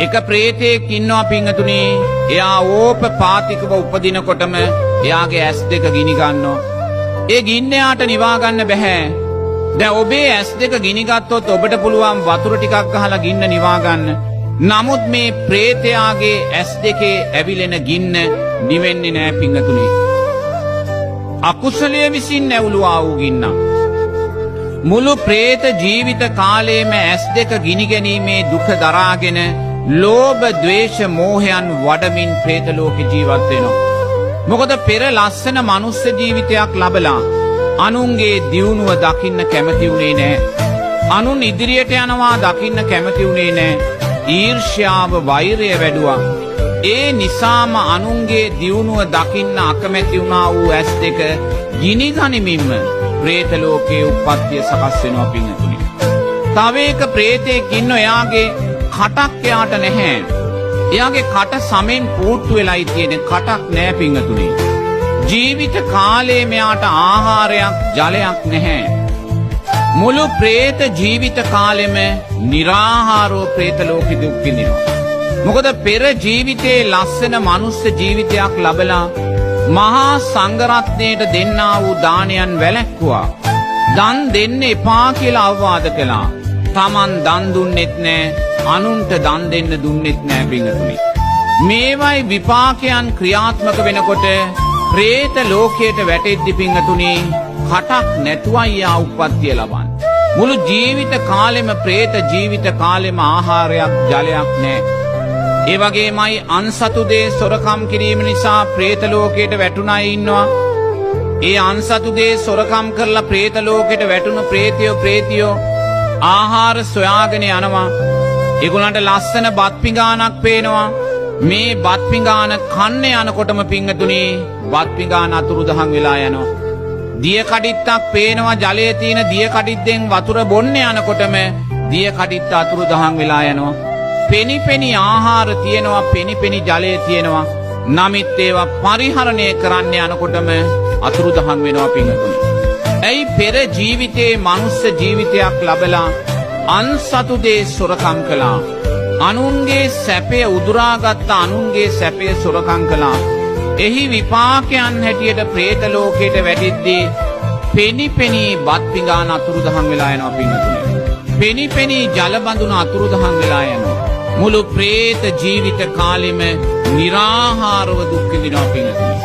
එක ප්‍රේතයෙක් ඉන්නවා පිංගතුනි. එයා ඕපපාතිකව උපදිනකොටම එයාගේ ඇස් දෙක ගිනි ගන්නවා. ඒ ගින්න යාට නිවා ගන්න බෑ. දැන් ඔබේ ඇස් දෙක ගිනි ගත්තොත් ඔබට පුළුවන් වතුර ටිකක් ගහලා ගින්න නිවා ගන්න. නමුත් මේ ප්‍රේතයාගේ ඇස් දෙකේ ඇවිලෙන ගින්න නිවෙන්නේ නෑ පිංගතුනි. අකුසලයේ විසින් ඇවුලුවා වූ ගින්න. මුළු ප්‍රේත ජීවිත කාලයේම ඇස් දෙක ගිනි ගැනීමේ දුක දරාගෙන ලෝභ, ද්වේෂ, මෝහයන් වඩමින් ප්‍රේත ලෝකේ ජීවත් වෙනවා. මොකද පෙර ලස්සන මනුස්ස ජීවිතයක් ලබලා අනුන්ගේ දියුණුව දකින්න කැමති වුණේ නැහැ. අනුන් ඉදිරියට යනවා දකින්න කැමති වුණේ නැහැ. ඊර්ෂ්‍යාව, වෛරය වැඩුවා. ඒ නිසාම අනුන්ගේ දියුණුව දකින්න අකමැති වුණා වූ ඇස් දෙක ගිනි ගනිමින්ම ප්‍රේත ලෝකයේ උප්පත්තිය සකස් වෙනවා පිංගතුනි. තව එක ප්‍රේතෙක් ඉන්න එයාගේ කටක් එයාට නැහැ. එයාගේ කට සමෙන් පූට්ටු වෙලයි තියෙන කටක් නෑ පිංගතුනි. ජීවිත කාලේ මෙයාට ආහාරයක්, ජලයක් නැහැ. මුළු ප්‍රේත ජීවිත කාලෙම निराहाරව ප්‍රේත ලෝකෙ දුක් විඳිනවා. මොකද පෙර ජීවිතේ ලස්සන මනුස්ස ජීවිතයක් ලැබලා මහා සංඝරත්නයට දෙන්නා වූ දානයන් වැළැක්වුවා. දන් දෙන්න එපා කියලා අවවාද කළා. Taman දන් දුන්නෙත් නෑ, අනුන්ට දන් දෙන්න දුන්නෙත් නෑ පිංගතුනි. මේවයි විපාකයන් ක්‍රියාත්මක වෙනකොට ප්‍රේත ලෝකයට වැටෙද්දි පිංගතුනි කටක් නැතුවයි යා උප්පත්තිය ලබන්නේ. මුළු ජීවිත කාලෙම ප්‍රේත ජීවිත කාලෙම ආහාරයක්, ජලයක් නෑ. ඒ වගේමයි අන්සතු දේ සොරකම් කිරීම නිසා ප්‍රේත ලෝකයට වැටුණ අය ඉන්නවා. ඒ අන්සතු දේ සොරකම් කරලා ප්‍රේත ලෝකයට වැටුණු ප්‍රේතයෝ ආහාර සොයාගෙන යනවා. ඒගොල්ලන්ට ලස්සන බත් පිඟානක් පේනවා. මේ බත් පිඟාන කන්න යනකොටම පිංගතුනි බත් පිඟාන අතුරුදහන් වෙලා යනවා. දිය කඩਿੱත්තක් පේනවා, ජලයේ තියෙන දිය කඩਿੱද්දෙන් වතුර බොන්න යනකොටම දිය කඩਿੱත්ත අතුරුදහන් වෙලා යනවා. පෙනි ආහාර තියෙනවා, පෙනි ජලය තියෙනවා. නමිත් ඒවා පරිහරණය කරන්න යනකොටම අතුරුදහන් වෙනවා පිංගතුනි. ඇයි පෙර ජීවිතේ මනුස්ස ජීවිතයක් ලැබලා අන්සතු දේ සොරකම් කළා. අනුන්ගේ සැපය උදුරාගත්ත අනුන්ගේ සැපය සොරකම් කළා. එහි විපාකයන් හැටියට ප්‍රේත ලෝකයට වැටෙද්දී පෙනි බත් පිඟාන අතුරුදහන් වෙලා යනවා පිංගතුනි. පෙනි ජල බඳුන අතුරුදහන් වෙලා යනවා. මුළු ප්‍රේත ජීවිත කාලෙම निराहाරව දුක් විඳිනවා පිංගතුනි.